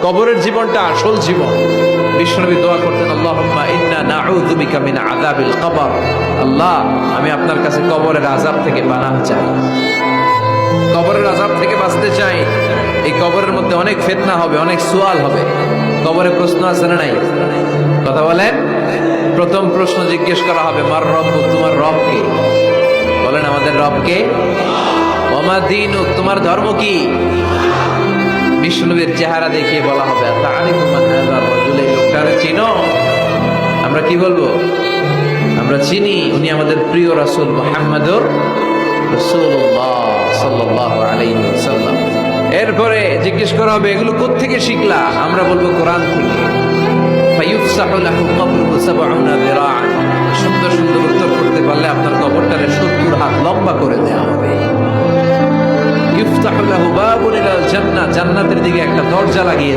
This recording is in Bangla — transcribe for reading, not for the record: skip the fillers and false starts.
কবরের জীবনটা আসল জীবন। বিশ্বনবী দোয়া করতেন, আল্লাহুম্মা ইন্না নাউযু বিকা মিন আযাবিল কবর। আল্লাহ, আমি আপনার কাছে কবরের আযাব থেকে পানাহ চাই, কবরের আযাব থেকে বাঁচতে চাই। এই কবরের মধ্যে অনেক ফিতনা হবে, অনেক সুয়াল হবে। কবরে প্রশ্ন আছে না নাই? কথা বলেন। প্রথম প্রশ্ন জিজ্ঞেস করা হবে, মার রব্বুক, তোমার রব কে? বলেন, আমাদের রব কে? ওমা দীনুক, তোমার ধর্ম কি? বিষ্ণুবীর চেহারা দেখিয়ে বলা হবে, তাআরিফু মান হাযা রাজুল, এই লোকটারে চিনো? আমরা কি বলবো? আমরা চিনি, উনি আমাদের প্রিয় রাসূল মুহাম্মদুর রাসূলুল্লাহ সাল্লাল্লাহু আলাইহি ওয়াসাল্লাম। এরপরে জিজ্ঞেস করা হবে, এগুলো কোত্থেকে শিখলা? আমরা বলবো কোরআন থেকে। ফায়ুফসাহু লাহু কবরুহু ৭০ যিরাআন। সুন্দর সুন্দর উত্তর করতে পারলে আপনার কবরটারে ৭০ হাত লম্বা করে দেওয়া হবে। ইফতাহু লাহু বাবুন ইলাল জান্নাহ, জান্নাতের দিকে একটা দরজা লাগিয়ে